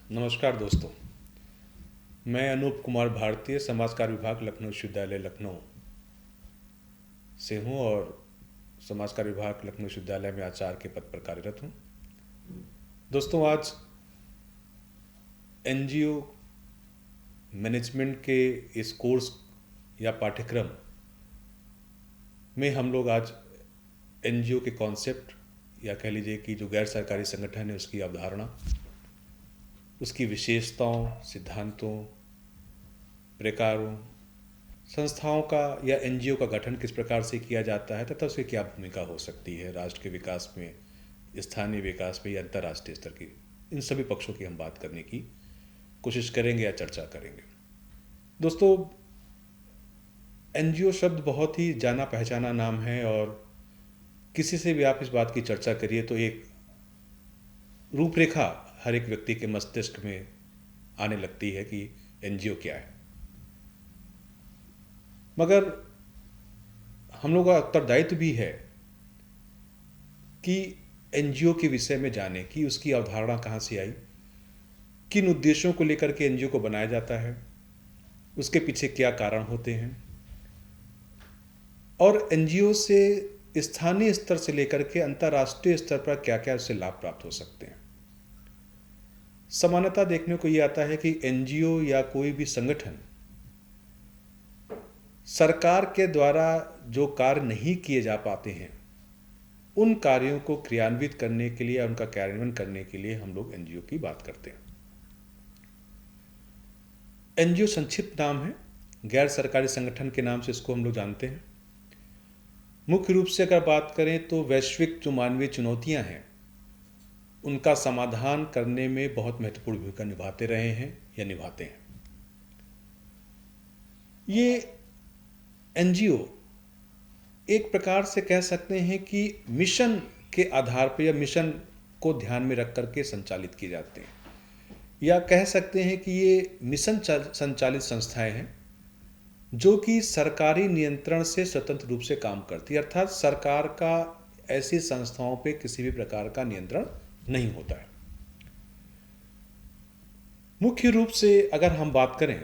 नमस्कार दोस्तों। मैं अनूप कुमार भारतीय समाज कार्य विभाग लखनऊ विश्वविद्यालय लखनऊ से हूँ और समाज कार्य विभाग लखनऊ विश्वविद्यालय में आचार्य के पद पर कार्यरत हूँ। दोस्तों, आज एनजीओ मैनेजमेंट के इस कोर्स या पाठ्यक्रम में हम लोग आज एनजीओ के कॉन्सेप्ट या कह लीजिए कि जो गैर सरकारी संगठन है उसकी अवधारणा, उसकी विशेषताओं, सिद्धांतों, प्रकारों, संस्थाओं का या एनजीओ का गठन किस प्रकार से किया जाता है तथा उसकी क्या भूमिका हो सकती है राष्ट्र के विकास में, स्थानीय विकास में या अंतर्राष्ट्रीय स्तर की, इन सभी पक्षों की हम बात करने की कोशिश करेंगे या चर्चा करेंगे। दोस्तों, एनजीओ शब्द बहुत ही जाना पहचाना नाम है और किसी से भी आप इस बात की चर्चा करिए तो एक रूपरेखा हर एक व्यक्ति के मस्तिष्क में आने लगती है कि एनजीओ क्या है। मगर हम लोगों का उत्तरदायित्व भी है कि एनजीओ के विषय में जाने कि उसकी अवधारणा कहाँ से आई, किन उद्देश्यों को लेकर के एनजीओ को बनाया जाता है, उसके पीछे क्या कारण होते हैं और एनजीओ से स्थानीय स्तर से लेकर के अंतर्राष्ट्रीय स्तर पर क्या क्या उससे लाभ प्राप्त हो सकते हैं। सामान्यतः देखने को ये आता है कि एनजीओ या कोई भी संगठन सरकार के द्वारा जो कार्य नहीं किए जा पाते हैं उन कार्यों को क्रियान्वित करने के लिए, उनका कार्यान्वयन करने के लिए हम लोग एनजीओ की बात करते हैं। एनजीओ संक्षिप्त नाम है, गैर सरकारी संगठन के नाम से इसको हम लोग जानते हैं। मुख्य रूप से अगर बात करें तो वैश्विक जो मानवीय चुनौतियां हैं उनका समाधान करने में बहुत महत्वपूर्ण भूमिका निभाते रहे हैं या निभाते हैं। ये एनजीओ एक प्रकार से कह सकते हैं कि मिशन के आधार पर या मिशन को ध्यान में रख करके संचालित किए जाते हैं, या कह सकते हैं कि ये मिशन संचालित संस्थाएं हैं जो कि सरकारी नियंत्रण से स्वतंत्र रूप से काम करती है, अर्थात सरकार का ऐसी संस्थाओं पे किसी भी प्रकार का नियंत्रण नहीं होता है। मुख्य रूप से अगर हम बात करें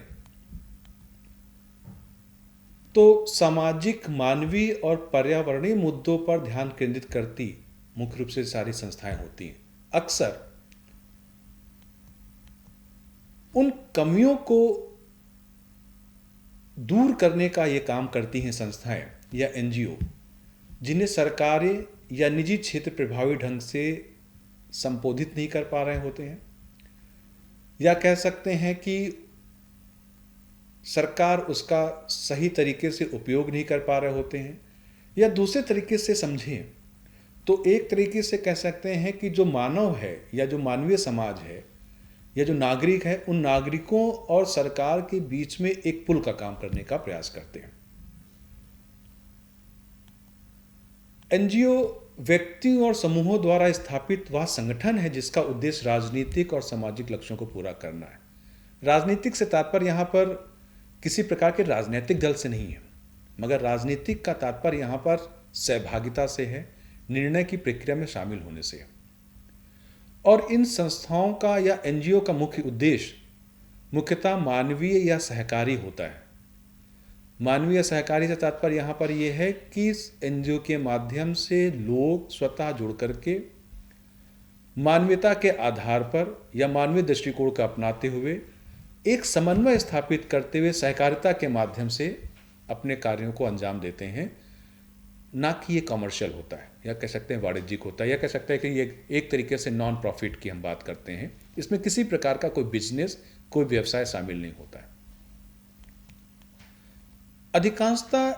तो सामाजिक, मानवीय और पर्यावरणीय मुद्दों पर ध्यान केंद्रित करती मुख्य रूप से सारी संस्थाएं होती हैं। अक्सर उन कमियों को दूर करने का ये काम करती हैं संस्थाएं या एनजीओ जिन्हें सरकारें या निजी क्षेत्र प्रभावी ढंग से संबोधित नहीं कर पा रहे होते हैं, या कह सकते हैं कि सरकार उसका सही तरीके से उपयोग नहीं कर पा रहे होते हैं, या दूसरे तरीके से समझें तो एक तरीके से कह सकते हैं कि जो मानव है या जो मानवीय समाज है या जो नागरिक है, उन नागरिकों और सरकार के बीच में एक पुल का काम करने का प्रयास करते हैं। एनजीओ व्यक्तियों और समूहों द्वारा स्थापित वह संगठन है जिसका उद्देश्य राजनीतिक और सामाजिक लक्ष्यों को पूरा करना है। राजनीतिक से तात्पर्य यहाँ पर किसी प्रकार के राजनीतिक दल से नहीं है, मगर राजनीतिक का तात्पर्य यहाँ पर सहभागिता से है, निर्णय की प्रक्रिया में शामिल होने से है। और इन संस्थाओं का या एनजीओ का मुख्य उद्देश्य मुख्यतः मानवीय या सहकारी होता है। मानवीय सहकारी से तात्पर्य यहाँ पर यह है कि एनजीओ के माध्यम से लोग स्वतः जुड़ करके मानवीयता के आधार पर या मानवीय दृष्टिकोण को अपनाते हुए एक समन्वय स्थापित करते हुए सहकारिता के माध्यम से अपने कार्यों को अंजाम देते हैं, ना कि ये कमर्शियल होता है या कह सकते हैं वाणिज्यिक होता है, या कह सकते हैं कि ये एक तरीके से नॉन प्रॉफिट की हम बात करते हैं। इसमें किसी प्रकार का कोई बिजनेस, कोई व्यवसाय शामिल नहीं होता है। अधिकांशतः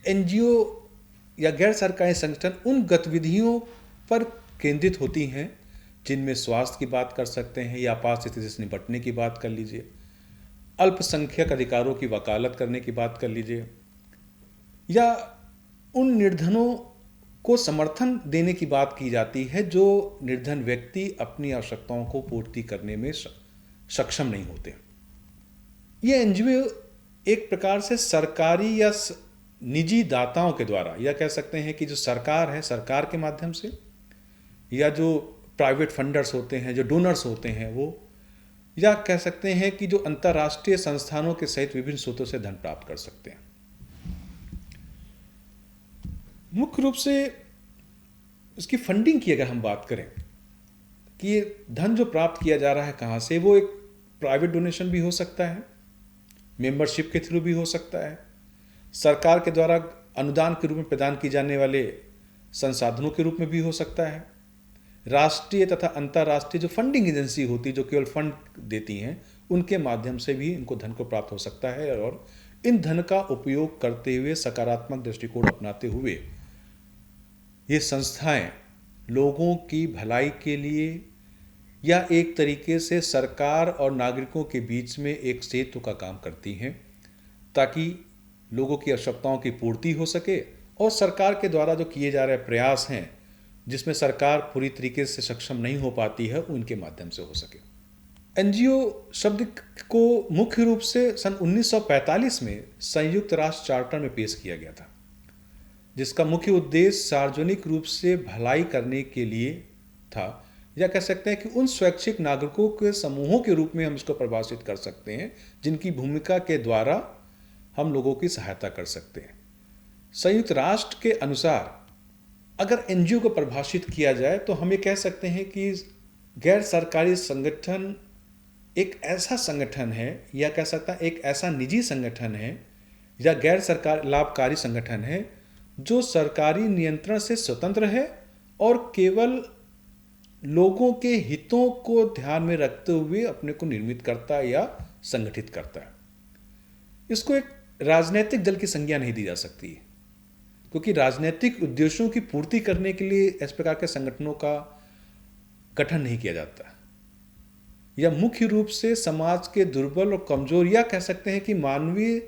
एनजीओ या गैर सरकारी संगठन उन गतिविधियों पर केंद्रित होती हैं जिनमें स्वास्थ्य की बात कर सकते हैं या आपात स्थिति से निपटने की बात कर लीजिए, अल्पसंख्यक अधिकारों की वकालत करने की बात कर लीजिए, या उन निर्धनों को समर्थन देने की बात की जाती है जो निर्धन व्यक्ति अपनी आवश्यकताओं को पूर्ति करने में सक्षम नहीं होते। ये एनजीओ एक प्रकार से सरकारी या निजी दाताओं के द्वारा, या कह सकते हैं कि जो सरकार है, सरकार के माध्यम से, या जो प्राइवेट फंडर्स होते हैं, जो डोनर्स होते हैं, वो या कह सकते हैं कि जो अंतर्राष्ट्रीय संस्थानों के सहित विभिन्न स्रोतों से धन प्राप्त कर सकते हैं। मुख्य रूप से इसकी फंडिंग की अगर हम बात करें कि ये धन जो प्राप्त किया जा रहा है कहाँ से, वो एक प्राइवेट डोनेशन भी हो सकता है, मेंबरशिप के थ्रू भी हो सकता है, सरकार के द्वारा अनुदान के रूप में प्रदान की जाने वाले संसाधनों के रूप में भी हो सकता है, राष्ट्रीय तथा अंतर्राष्ट्रीय जो फंडिंग एजेंसी होती है जो केवल फंड देती हैं उनके माध्यम से भी इनको धन को प्राप्त हो सकता है। और इन धन का उपयोग करते हुए सकारात्मक दृष्टिकोण अपनाते हुए ये संस्थाएं लोगों की भलाई के लिए या एक तरीके से सरकार और नागरिकों के बीच में एक सेतु का काम करती हैं, ताकि लोगों की आवश्यकताओं की पूर्ति हो सके और सरकार के द्वारा जो किए जा रहे प्रयास हैं जिसमें सरकार पूरी तरीके से सक्षम नहीं हो पाती है, वो इनके माध्यम से हो सके। एनजीओ शब्द को मुख्य रूप से सन 1945 में संयुक्त राष्ट्र चार्टर में पेश किया गया था, जिसका मुख्य उद्देश्य सार्वजनिक रूप से भलाई करने के लिए था, या कह सकते हैं कि उन स्वैच्छिक नागरिकों के समूहों के रूप में हम इसको परिभाषित कर सकते हैं जिनकी भूमिका के द्वारा हम लोगों की सहायता कर सकते हैं। संयुक्त राष्ट्र के अनुसार अगर एनजीओ को परिभाषित किया जाए तो हम ये कह सकते हैं कि गैर सरकारी संगठन एक ऐसा संगठन है, या कह सकता है एक ऐसा निजी संगठन है या गैर सरकारी लाभकारी संगठन है जो सरकारी नियंत्रण से स्वतंत्र है और केवल लोगों के हितों को ध्यान में रखते हुए अपने को निर्मित करता है या संगठित करता है। इसको एक राजनीतिक दल की संज्ञा नहीं दी जा सकती, क्योंकि राजनीतिक उद्देश्यों की पूर्ति करने के लिए इस प्रकार के संगठनों का गठन नहीं किया जाता। यह मुख्य रूप से समाज के दुर्बल और कमजोर, या कह सकते हैं कि मानवीय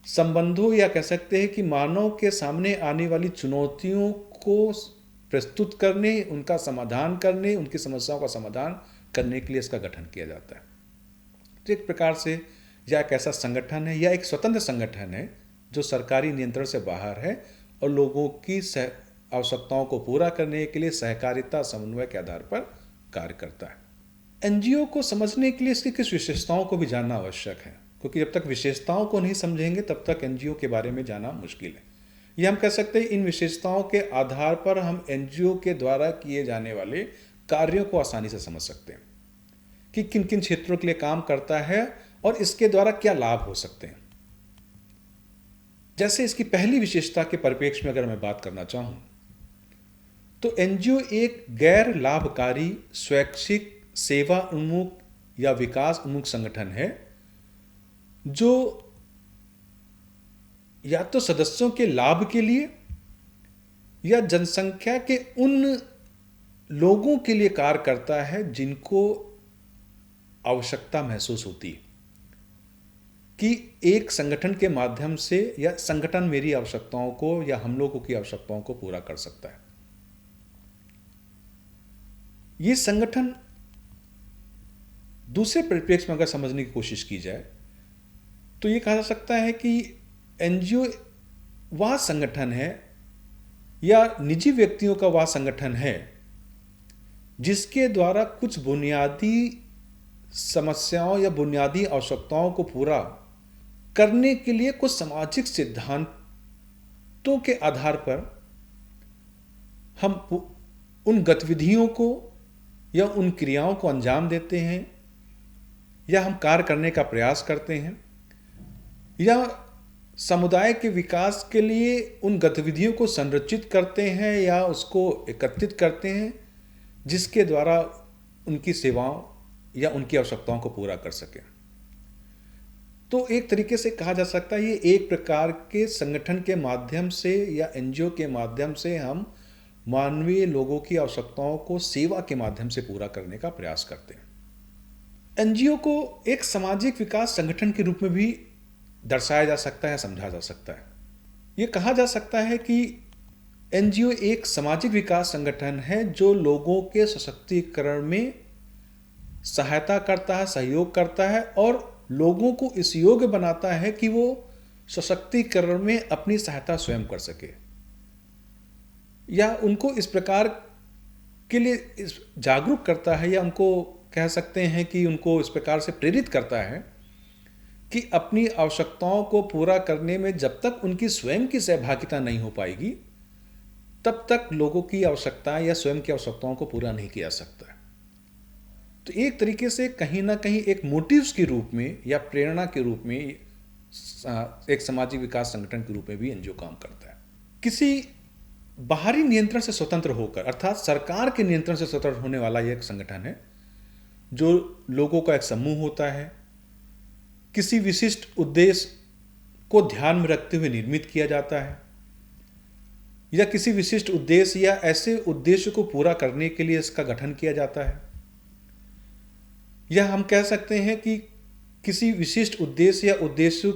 संबंधों, या कह सकते हैं कि मानव के सामने आने वाली चुनौतियों को प्रस्तुत करने, उनका समाधान करने, उनकी समस्याओं का समाधान करने के लिए इसका गठन किया जाता है। तो एक प्रकार से यह एक ऐसा संगठन है या एक स्वतंत्र संगठन है जो सरकारी नियंत्रण से बाहर है और लोगों की आवश्यकताओं को पूरा करने के लिए सहकारिता समन्वय के आधार पर कार्य करता है। एनजीओ को समझने के लिए इसकी कुछ विशेषताओं को भी जानना आवश्यक है, क्योंकि जब तक विशेषताओं को नहीं समझेंगे तब तक एनजीओ के बारे में जानना मुश्किल है। यह हम कह सकते हैं इन विशेषताओं के आधार पर हम एनजीओ के द्वारा किए जाने वाले कार्यों को आसानी से समझ सकते हैं कि किन किन क्षेत्रों के लिए काम करता है और इसके द्वारा क्या लाभ हो सकते हैं। जैसे इसकी पहली विशेषता के परिप्रेक्ष्य में अगर मैं बात करना चाहूं तो एनजीओ एक गैर लाभकारी स्वैच्छिक सेवा उन्मुख या विकास उन्मुख संगठन है जो या तो सदस्यों के लाभ के लिए या जनसंख्या के उन लोगों के लिए कार्य करता है जिनको आवश्यकता महसूस होती है कि एक संगठन के माध्यम से या संगठन मेरी आवश्यकताओं को या हम लोगों की आवश्यकताओं को पूरा कर सकता है। ये संगठन दूसरे परिप्रेक्ष्य में अगर समझने की कोशिश की जाए तो ये कहा जा सकता है कि एनजीओ वह संगठन है या निजी व्यक्तियों का वह संगठन है जिसके द्वारा कुछ बुनियादी समस्याओं या बुनियादी आवश्यकताओं को पूरा करने के लिए कुछ सामाजिक सिद्धांतों के आधार पर हम उन गतिविधियों को या उन क्रियाओं को अंजाम देते हैं या हम कार्य करने का प्रयास करते हैं या समुदाय के विकास के लिए उन गतिविधियों को संरचित करते हैं या उसको एकत्रित करते हैं जिसके द्वारा उनकी सेवाओं या उनकी आवश्यकताओं को पूरा कर सकें। तो एक तरीके से कहा जा सकता है ये एक प्रकार के संगठन के माध्यम से या एनजीओ के माध्यम से हम मानवीय लोगों की आवश्यकताओं को सेवा के माध्यम से पूरा करने का प्रयास करते हैं। एनजीओ को एक सामाजिक विकास संगठन के रूप में भी दर्शाया जा सकता है, समझा जा सकता है। ये कहा जा सकता है कि एनजीओ एक सामाजिक विकास संगठन है जो लोगों के सशक्तिकरण में सहायता करता है, सहयोग करता है और लोगों को इस योग्य बनाता है कि वो सशक्तिकरण में अपनी सहायता स्वयं कर सके या उनको इस प्रकार के लिए जागरूक करता है या उनको कह सकते हैं कि उनको इस प्रकार से प्रेरित करता है कि अपनी आवश्यकताओं को पूरा करने में जब तक उनकी स्वयं की सहभागिता नहीं हो पाएगी, तब तक लोगों की आवश्यकताएं या स्वयं की आवश्यकताओं को पूरा नहीं किया जा सकता है। तो एक तरीके से कहीं ना कहीं एक मोटिव्स के रूप में या प्रेरणा के रूप में एक सामाजिक विकास संगठन के रूप में भी एनजीओ काम करता है। किसी बाहरी नियंत्रण से स्वतंत्र होकर, अर्थात सरकार के नियंत्रण से स्वतंत्र होने वाला यह एक संगठन है जो लोगों का एक समूह होता है, किसी विशिष्ट उद्देश्य को ध्यान में रखते हुए निर्मित किया जाता है, या किसी विशिष्ट उद्देश्य या ऐसे उद्देश्य को पूरा करने के लिए इसका गठन किया जाता है, या हम कह सकते हैं कि किसी विशिष्ट उद्देश्य या उद्देश्य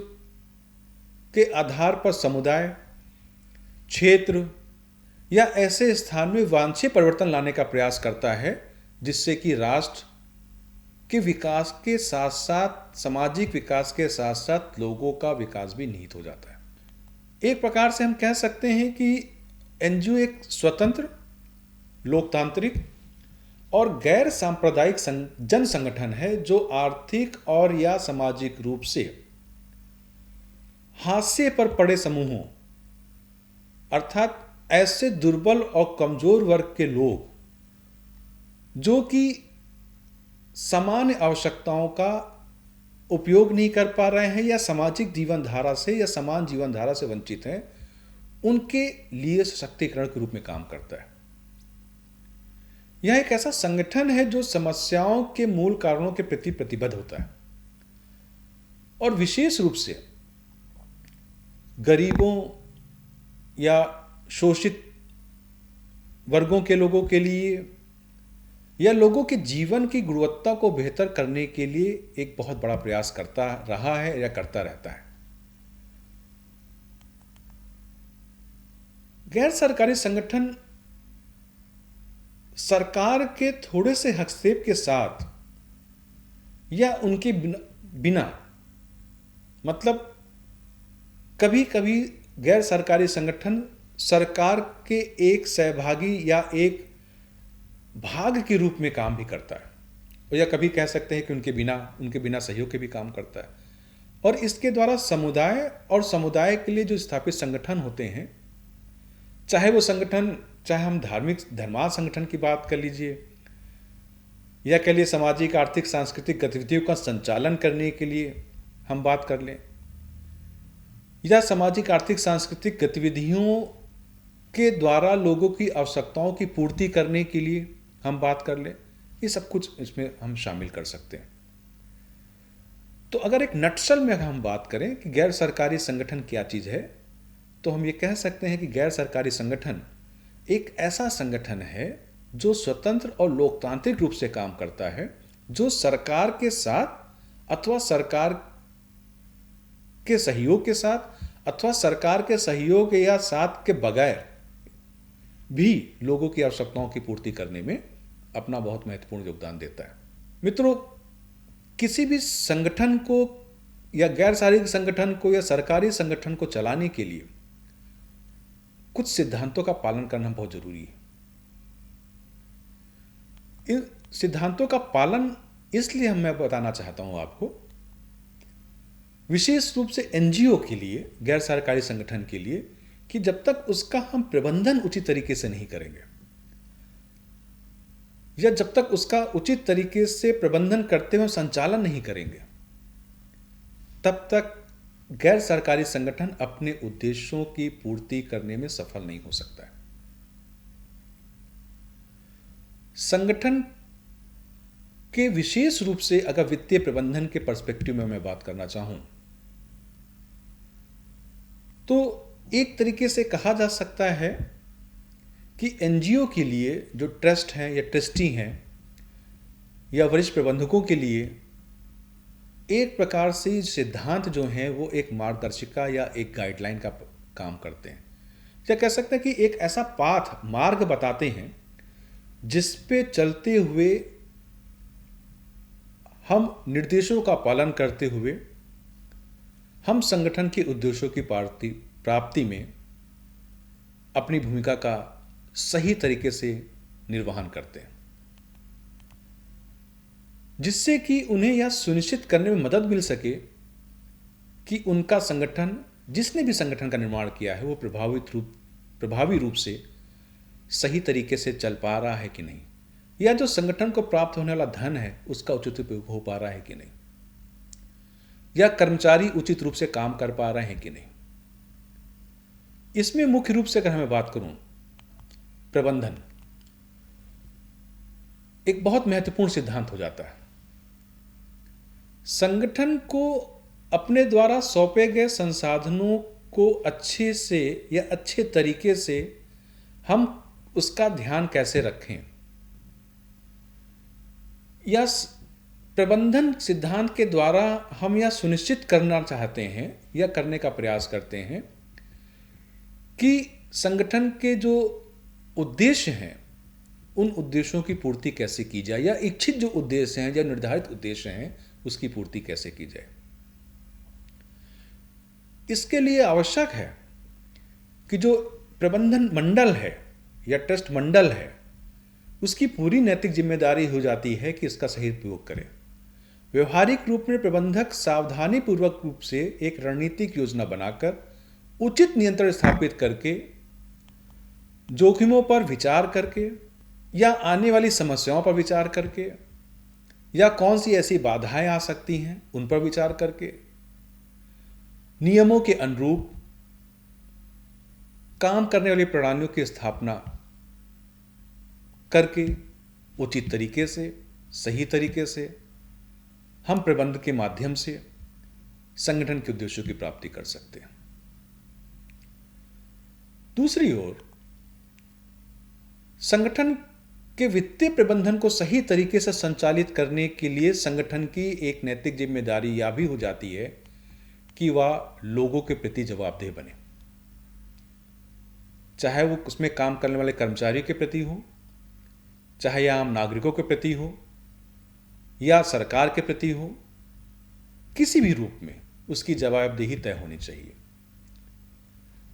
के आधार पर समुदाय, क्षेत्र या ऐसे स्थान में वांछनीय परिवर्तन लाने का प्रयास करता है जिससे कि राष्ट्र के विकास के साथ साथ, सामाजिक विकास के साथ साथ लोगों का विकास भी निहित हो जाता है। एक प्रकार से हम कह सकते हैं कि एनजीओ एक स्वतंत्र, लोकतांत्रिक और गैर सांप्रदायिक जन संगठन है जो आर्थिक और या सामाजिक रूप से हाशिए पर पड़े समूहों, अर्थात ऐसे दुर्बल और कमजोर वर्ग के लोग जो कि सामान्य आवश्यकताओं का उपयोग नहीं कर पा रहे हैं या सामाजिक जीवन धारा से या समान जीवन धारा से वंचित हैं, उनके लिए सशक्तिकरण के रूप में काम करता है। यह एक ऐसा संगठन है जो समस्याओं के मूल कारणों के प्रति प्रतिबद्ध होता है और विशेष रूप से गरीबों या शोषित वर्गों के लोगों के लिए या लोगों के जीवन की गुणवत्ता को बेहतर करने के लिए एक बहुत बड़ा प्रयास करता रहा है या करता रहता है। गैर सरकारी संगठन सरकार के थोड़े से हस्तक्षेप के साथ या उनके बिना मतलब कभी कभी गैर सरकारी संगठन सरकार के एक सहभागी या एक भाग के रूप में काम भी करता है, या कभी कह सकते हैं कि उनके बिना सहयोग के भी काम करता है। और इसके द्वारा समुदाय और समुदाय के लिए जो स्थापित संगठन होते हैं, चाहे हम धर्मार्थ संगठन की बात कर लीजिए, या कह लिए सामाजिक आर्थिक सांस्कृतिक गतिविधियों का संचालन करने के लिए हम बात कर लें, या सामाजिक आर्थिक सांस्कृतिक गतिविधियों के द्वारा लोगों की आवश्यकताओं की पूर्ति करने के लिए हम बात कर लें, ये सब कुछ इसमें हम शामिल कर सकते हैं। तो अगर एक नटशल में हम बात करें कि गैर सरकारी संगठन क्या चीज़ है, तो हम ये कह सकते हैं कि गैर सरकारी संगठन एक ऐसा संगठन है जो स्वतंत्र और लोकतांत्रिक रूप से काम करता है, जो सरकार के साथ अथवा सरकार के सहयोग के साथ अथवा सरकार के सहयोग या साथ के बगैर भी लोगों की आवश्यकताओं की पूर्ति करने में अपना बहुत महत्वपूर्ण योगदान देता है। मित्रों, किसी भी संगठन को या गैर सरकारी संगठन को या सरकारी संगठन को चलाने के लिए कुछ सिद्धांतों का पालन करना बहुत जरूरी है। इन सिद्धांतों का पालन इसलिए मैं बताना चाहता हूं आपको, विशेष रूप से एनजीओ के लिए, गैर सरकारी संगठन के लिए, कि जब तक उसका हम प्रबंधन उचित तरीके से नहीं करेंगे या जब तक उसका उचित तरीके से प्रबंधन करते हुए संचालन नहीं करेंगे, तब तक गैर सरकारी संगठन अपने उद्देश्यों की पूर्ति करने में सफल नहीं हो सकता है। संगठन के विशेष रूप से अगर वित्तीय प्रबंधन के पर्सपेक्टिव में मैं बात करना चाहूं, तो एक तरीके से कहा जा सकता है कि एनजीओ के लिए जो ट्रस्ट हैं या ट्रस्टी हैं या वरिष्ठ प्रबंधकों के लिए एक प्रकार से सिद्धांत जो हैं वो एक मार्गदर्शिका या एक गाइडलाइन का काम करते हैं, या कह सकते हैं कि एक ऐसा मार्ग बताते हैं जिस पे चलते हुए हम निर्देशों का पालन करते हुए हम संगठन के उद्देश्यों की प्राप्ति में अपनी भूमिका का सही तरीके से निर्वहन करते हैं। जिससे कि उन्हें यह सुनिश्चित करने में मदद मिल सके कि उनका संगठन, जिसने भी संगठन का निर्माण किया है, वो प्रभावी रूप से सही तरीके से चल पा रहा है कि नहीं, या जो संगठन को प्राप्त होने वाला धन है उसका उचित उपयोग हो पा रहा है कि नहीं, या कर्मचारी उचित रूप से काम कर पा रहे हैं कि नहीं। इसमें मुख्य रूप से अगर मैं बात करूं, प्रबंधन एक बहुत महत्वपूर्ण सिद्धांत हो जाता है। संगठन को अपने द्वारा सौंपे गए संसाधनों को अच्छे से या अच्छे तरीके से हम उसका ध्यान कैसे रखें, या प्रबंधन सिद्धांत के द्वारा हम यह सुनिश्चित करना चाहते हैं या करने का प्रयास करते हैं कि संगठन के जो उद्देश्य हैं उन उद्देश्यों की पूर्ति कैसे की जाए, या इच्छित जो उद्देश्य हैं या निर्धारित उद्देश्य हैं उसकी पूर्ति कैसे की जाए। इसके लिए आवश्यक है कि जो प्रबंधन मंडल है या ट्रस्ट मंडल है उसकी पूरी नैतिक जिम्मेदारी हो जाती है कि इसका सही उपयोग करे। व्यवहारिक रूप में प्रबंधक सावधानी पूर्वक रूप से एक रणनीतिक योजना बनाकर उचित नियंत्रण स्थापित करके, जोखिमों पर विचार करके या आने वाली समस्याओं पर विचार करके, या कौन सी ऐसी बाधाएं आ सकती हैं उन पर विचार करके, नियमों के अनुरूप काम करने वाली प्रणालियों की स्थापना करके उचित तरीके से, सही तरीके से हम प्रबंधन के माध्यम से संगठन के उद्देश्यों की प्राप्ति कर सकते हैं। दूसरी ओर, संगठन के वित्तीय प्रबंधन को सही तरीके से संचालित करने के लिए संगठन की एक नैतिक जिम्मेदारी यह भी हो जाती है कि वह लोगों के प्रति जवाबदेह बने, चाहे वो उसमें काम करने वाले कर्मचारियों के प्रति हो, चाहे आम नागरिकों के प्रति हो, या सरकार के प्रति हो, किसी भी रूप में उसकी जवाबदेही तय होनी चाहिए।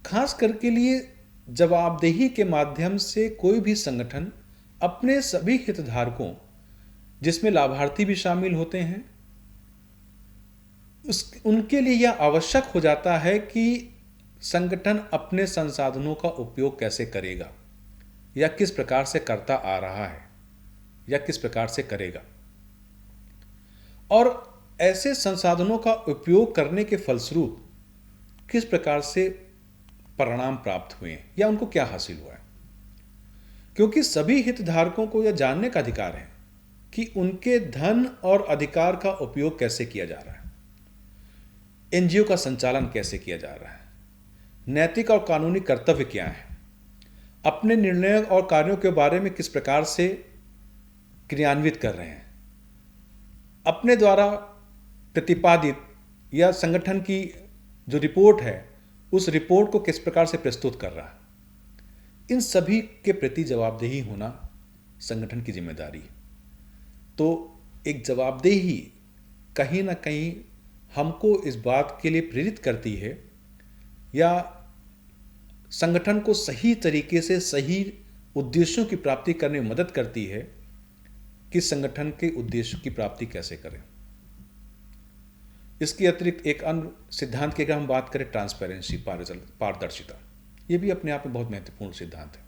खास करके लिए जवाबदेही के माध्यम से कोई भी संगठन अपने सभी हितधारकों, जिसमें लाभार्थी भी शामिल होते हैं, उनके लिए यह आवश्यक हो जाता है कि संगठन अपने संसाधनों का उपयोग कैसे करेगा या किस प्रकार से करता आ रहा है या किस प्रकार से करेगा, और ऐसे संसाधनों का उपयोग करने के फलस्वरूप किस प्रकार से परिणाम प्राप्त हुए हैं या उनको क्या हासिल हुआ है। क्योंकि सभी हितधारकों को यह जानने का अधिकार है कि उनके धन और अधिकार का उपयोग कैसे किया जा रहा है, एनजीओ का संचालन कैसे किया जा रहा है, नैतिक और कानूनी कर्तव्य क्या है, अपने निर्णयों और कार्यों के बारे में किस प्रकार से क्रियान्वित कर रहे हैं, अपने द्वारा प्रतिपादित या संगठन की जो रिपोर्ट है उस रिपोर्ट को किस प्रकार से प्रस्तुत कर रहा है। इन सभी के प्रति जवाबदेही होना संगठन की जिम्मेदारी है। तो एक जवाबदेही कहीं ना कहीं हमको इस बात के लिए प्रेरित करती है या संगठन को सही तरीके से सही उद्देश्यों की प्राप्ति करने में मदद करती है कि संगठन के उद्देश्यों की प्राप्ति कैसे करें। इसके अतिरिक्त एक अन्य सिद्धांत की अगर हम बात करें, ट्रांसपेरेंसी, पारदर्शिता, यह भी अपने आप में बहुत महत्वपूर्ण सिद्धांत है।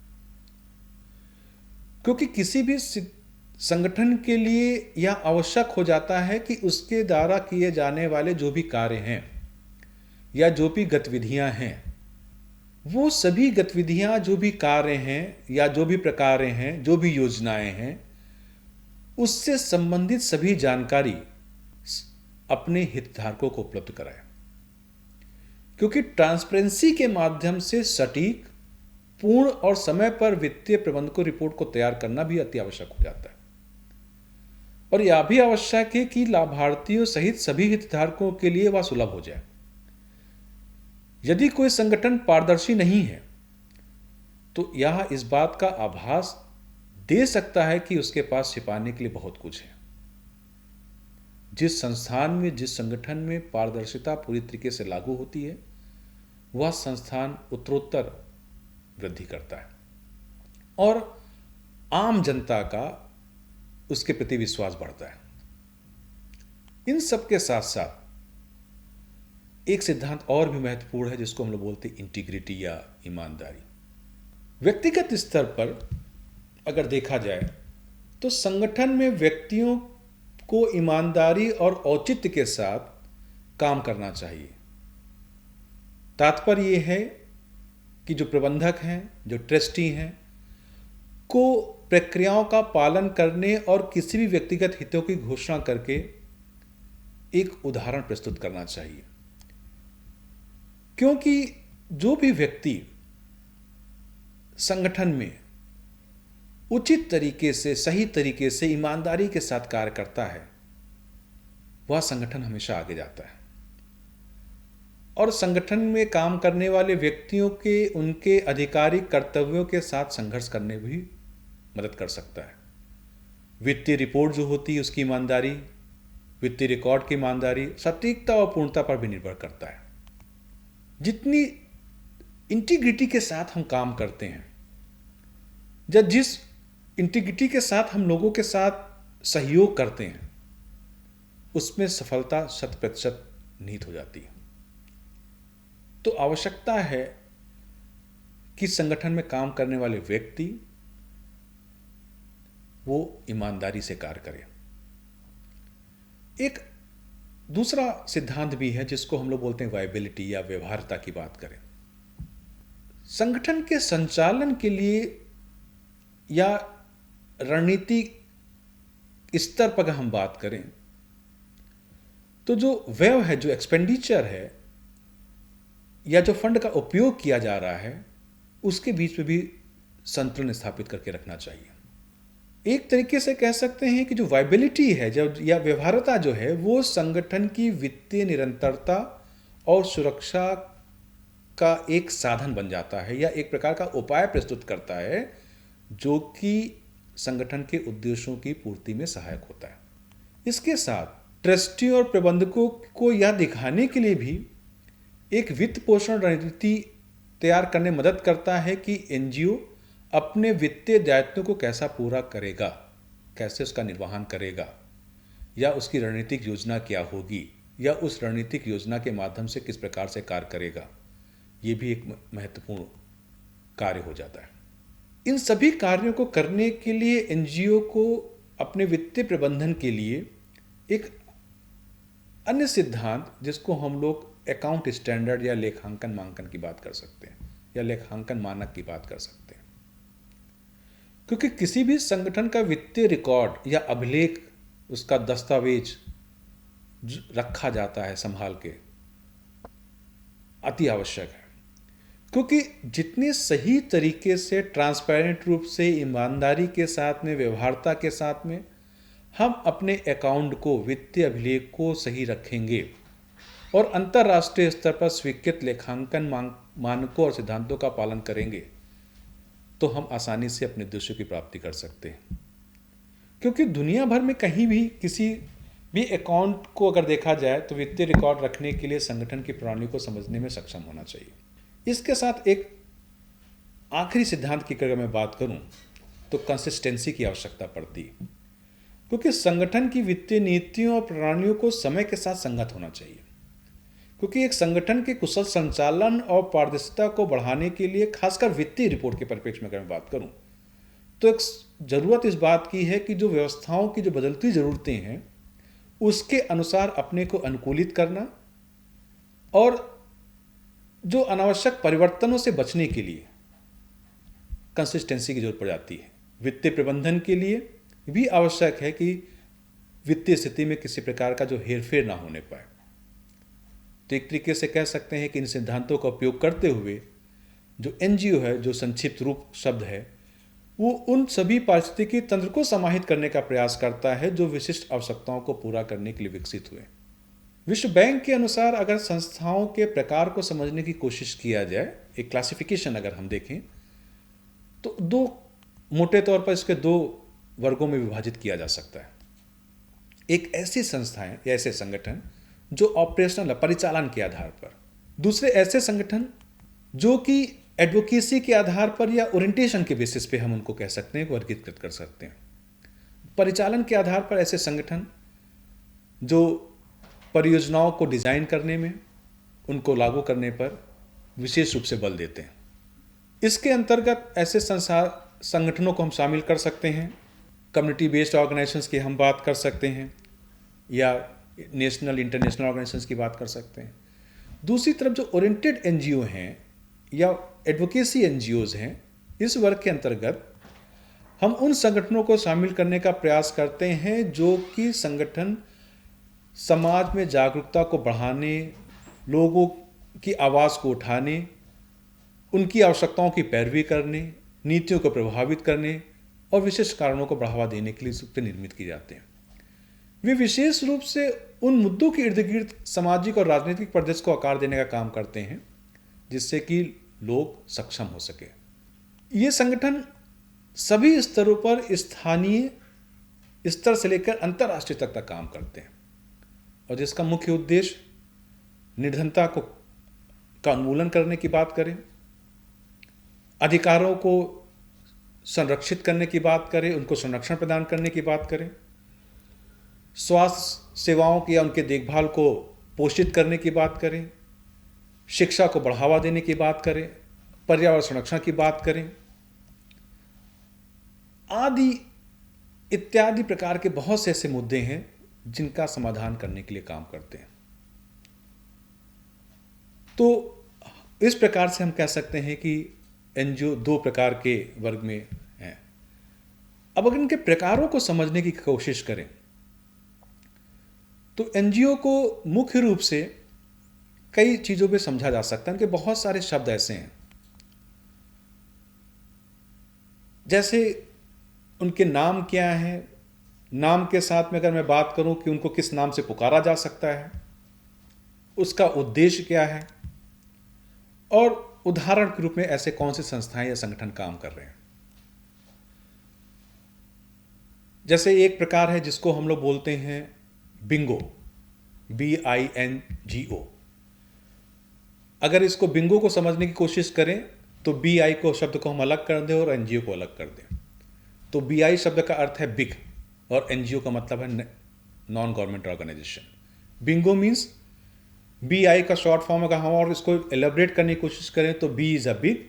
क्योंकि किसी भी संगठन के लिए यह आवश्यक हो जाता है कि उसके द्वारा किए जाने वाले जो भी कार्य हैं या जो भी गतिविधियां हैं, वो सभी गतिविधियां, जो भी कार्य हैं या जो भी प्रकार हैं, जो भी योजनाएं हैं, उससे संबंधित सभी जानकारी अपने हितधारकों को उपलब्ध कराए। क्योंकि ट्रांसपेरेंसी के माध्यम से सटीक, पूर्ण और समय पर वित्तीय प्रबंध को रिपोर्ट को तैयार करना भी अति आवश्यक हो जाता है। और यह भी आवश्यक है कि लाभार्थियों सहित सभी हितधारकों के लिए वह सुलभ हो जाए। यदि कोई संगठन पारदर्शी नहीं है तो यह इस बात का आभास दे सकता है कि उसके पास छिपाने के लिए बहुत कुछ है। जिस संस्थान में, जिस संगठन में पारदर्शिता पूरी तरीके से लागू होती है, वह संस्थान उत्तरोत्तर वृद्धि करता है और आम जनता का उसके प्रति विश्वास बढ़ता है। इन सब के साथ साथ एक सिद्धांत और भी महत्वपूर्ण है जिसको हम लोग बोलते हैं इंटीग्रिटी या ईमानदारी। व्यक्तिगत स्तर पर अगर देखा जाए तो संगठन में व्यक्तियों को ईमानदारी और औचित्य के साथ काम करना चाहिए। तात्पर्य यह है कि जो प्रबंधक हैं, जो ट्रस्टी हैं, को प्रक्रियाओं का पालन करने और किसी भी व्यक्तिगत हितों की घोषणा करके एक उदाहरण प्रस्तुत करना चाहिए। क्योंकि जो भी व्यक्ति संगठन में उचित तरीके से, सही तरीके से, ईमानदारी के साथ कार्य करता है, वह संगठन हमेशा आगे जाता है और संगठन में काम करने वाले व्यक्तियों के उनके आधिकारिक कर्तव्यों के साथ संघर्ष करने भी मदद कर सकता है। वित्तीय रिपोर्ट जो होती है उसकी ईमानदारी, वित्तीय रिकॉर्ड की ईमानदारी सटीकता और पूर्णता पर भी निर्भर करता है। जितनी इंटीग्रिटी के साथ हम काम करते हैं, जब जिस इंटीग्रिटी के साथ हम लोगों के साथ सहयोग करते हैं, उसमें सफलता 100% निहित हो जाती है। तो आवश्यकता है कि संगठन में काम करने वाले व्यक्ति वो ईमानदारी से कार्य करें। एक दूसरा सिद्धांत भी है जिसको हम लोग बोलते हैं वायबिलिटी या व्यवहार्यता की बात करें। संगठन के संचालन के लिए या रणनीति स्तर पर हम बात करें तो जो व्यय है, जो एक्सपेंडिचर है या जो फंड का उपयोग किया जा रहा है, उसके बीच में भी संतुलन स्थापित करके रखना चाहिए। एक तरीके से कह सकते हैं कि जो वायबिलिटी है या व्यवहार्यता जो है, वो संगठन की वित्तीय निरंतरता और सुरक्षा का एक साधन बन जाता है या एक प्रकार का उपाय प्रस्तुत करता है जो कि संगठन के उद्देश्यों की पूर्ति में सहायक होता है। इसके साथ ट्रस्टी और प्रबंधकों को यह दिखाने के लिए भी एक वित्त पोषण रणनीति तैयार करने में मदद करता है कि एनजीओ अपने वित्तीय दायित्वों को कैसा पूरा करेगा, कैसे उसका निर्वहन करेगा, या उसकी रणनीतिक योजना क्या होगी, या उस रणनीतिक योजना के माध्यम से किस प्रकार से कार्य करेगा। ये भी एक महत्वपूर्ण कार्य हो जाता है। इन सभी कार्यों को करने के लिए एनजीओ को अपने वित्तीय प्रबंधन के लिए एक अन्य सिद्धांत जिसको हम लोग अकाउंट स्टैंडर्ड या लेखांकन मानक की बात कर सकते हैं या लेखांकन मानक की बात कर सकते हैं। क्योंकि किसी भी संगठन का वित्तीय रिकॉर्ड या अभिलेख, उसका दस्तावेज रखा जाता है संभाल के, अति आवश्यक है। क्योंकि जितने सही तरीके से, ट्रांसपेरेंट रूप से, ईमानदारी के साथ में, व्यवहार्यता के साथ में हम अपने अकाउंट को, वित्तीय अभिलेख को सही रखेंगे और अंतर्राष्ट्रीय स्तर पर स्वीकृत लेखांकन मानकों और सिद्धांतों का पालन करेंगे, तो हम आसानी से अपने उद्देश्यों की प्राप्ति कर सकते हैं। क्योंकि दुनिया भर में कहीं भी किसी भी अकाउंट को अगर देखा जाए तो वित्तीय रिकॉर्ड रखने के लिए संगठन की प्रणाली को समझने में सक्षम होना चाहिए। इसके साथ एक आखिरी सिद्धांत की अगर मैं बात करूं तो कंसिस्टेंसी की आवश्यकता पड़ती है। क्योंकि संगठन की वित्तीय नीतियों और प्रणालियों को समय के साथ संगत होना चाहिए। क्योंकि एक संगठन के कुशल संचालन और पारदर्शिता को बढ़ाने के लिए, खासकर वित्तीय रिपोर्ट के परिप्रेक्ष्य में अगर मैं बात करूं, तो एक जरूरत इस बात की है कि जो व्यवस्थाओं की जो बदलती जरूरतें हैं उसके अनुसार अपने को अनुकूलित करना और जो अनावश्यक परिवर्तनों से बचने के लिए कंसिस्टेंसी की जरूरत पड़ जाती है। वित्तीय प्रबंधन के लिए भी आवश्यक है कि वित्तीय स्थिति में किसी प्रकार का जो हेरफेर ना होने पाए। तो एक तरीके से कह सकते हैं कि इन सिद्धांतों का उपयोग करते हुए जो एनजीओ है, जो संक्षिप्त रूप शब्द है, वो उन सभी पारिस्थितिकी तंत्र को समाहित करने का प्रयास करता है जो विशिष्ट आवश्यकताओं को पूरा करने के लिए विकसित हुए। विश्व बैंक के अनुसार अगर संस्थाओं के प्रकार को समझने की कोशिश किया जाए, एक क्लासिफिकेशन अगर हम देखें, तो दो मोटे तौर पर इसके दो वर्गों में विभाजित किया जा सकता है। एक ऐसी संस्थाएं या ऐसे संगठन जो ऑपरेशनल परिचालन के आधार पर, दूसरे ऐसे संगठन जो कि एडवोकेसी के आधार पर या ओरिएंटेशन के बेसिस पे हम उनको कह सकते हैं, वर्गीकृत कर सकते हैं। परिचालन के आधार पर ऐसे संगठन जो परियोजनाओं को डिज़ाइन करने में, उनको लागू करने पर विशेष रूप से बल देते हैं। इसके अंतर्गत ऐसे संगठनों को हम शामिल कर सकते हैं, कम्युनिटी बेस्ड ऑर्गेनाइजेशंस की हम बात कर सकते हैं, या नेशनल इंटरनेशनल ऑर्गेनाइजेशंस की बात कर सकते हैं। दूसरी तरफ जो ओरिएंटेड एनजीओ हैं या एडवोकेसी एनजीओज हैं, इस वर्ग के अंतर्गत हम उन संगठनों को शामिल करने का प्रयास करते हैं जो कि संगठन समाज में जागरूकता को बढ़ाने, लोगों की आवाज़ को उठाने, उनकी आवश्यकताओं की पैरवी करने, नीतियों को प्रभावित करने और विशेष कारणों को बढ़ावा देने के लिए इस पे निर्मित किए जाते हैं। वे विशेष रूप से उन मुद्दों के इर्द गिर्द सामाजिक और राजनीतिक परिदृश्य को आकार देने का काम करते हैं जिससे कि लोग सक्षम हो सके। ये संगठन सभी स्तरों पर स्थानीय स्तर से लेकर अंतर्राष्ट्रीय तक काम करते हैं और जिसका मुख्य उद्देश्य निर्धनता का उन्मूलन करने की बात करें, अधिकारों को संरक्षित करने की बात करें, उनको संरक्षण प्रदान करने की बात करें, स्वास्थ्य सेवाओं की या उनके देखभाल को पोषित करने की बात करें, शिक्षा को बढ़ावा देने की बात करें, पर्यावरण संरक्षण की बात करें, आदि इत्यादि प्रकार के बहुत से ऐसे मुद्दे हैं जिनका समाधान करने के लिए काम करते हैं। तो इस प्रकार से हम कह सकते हैं कि एनजीओ दो प्रकार के वर्ग में हैं। अब अगर इनके प्रकारों को समझने की कोशिश करें तो एनजीओ को मुख्य रूप से कई चीज़ों पे समझा जा सकता है। उनके बहुत सारे शब्द ऐसे हैं, जैसे उनके नाम क्या हैं, नाम के साथ में अगर मैं बात करूं कि उनको किस नाम से पुकारा जा सकता है, उसका उद्देश्य क्या है, और उदाहरण के रूप में ऐसे कौन सी संस्थाएं या संगठन काम कर रहे हैं। जैसे एक प्रकार है जिसको हम लोग बोलते हैं बिंगो, BINGO। अगर इसको बिंगो को समझने की कोशिश करें तो BI को शब्द को हम अलग कर दें और एनजीओ को अलग कर दें, तो BI शब्द का अर्थ है बिग और एनजीओ का मतलब है non government organisation. BINGO means BI का शॉर्ट फॉर्म अगर हम और इसको एलेबरेट करने की कोशिश करें तो B is a big,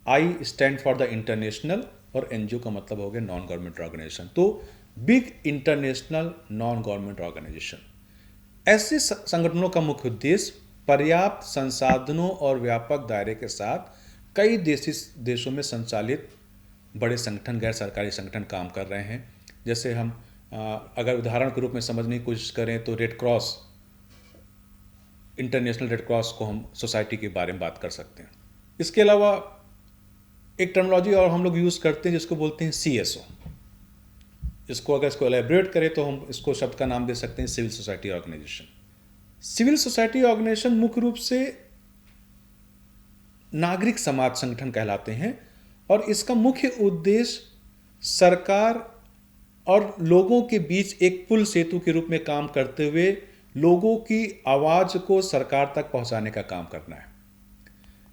I stand for the international और एनजीओ का मतलब हो गया नॉन गवर्नमेंट ऑर्गेनाइजेशन। तो big international non government organisation. ऐसे संगठनों का मुख्य उद्देश्य पर्याप्त संसाधनों और व्यापक दायरे के साथ कई देशों में संचालित बड़े संगठन, गैर सरकारी संगठन काम कर रहे हैं। जैसे हम अगर उदाहरण के रूप में समझने की कोशिश करें तो red cross, international red cross को हम सोसाइटी के बारे में बात कर सकते हैं। इसके अलावा एक टर्मिनोलॉजी और हम लोग यूज़ करते हैं जिसको बोलते हैं CSO। इसको अगर इसको एलेबरेट करें तो हम इसको शब्द का नाम दे सकते हैं civil society organisation. Civil society organisation मुख्य रूप से नागरिक समाज संगठन कहलाते हैं और इसका मुख्य उद्देश्य सरकार और लोगों के बीच एक पुल सेतु के रूप में काम करते हुए लोगों की आवाज़ को सरकार तक पहुंचाने का काम करना है,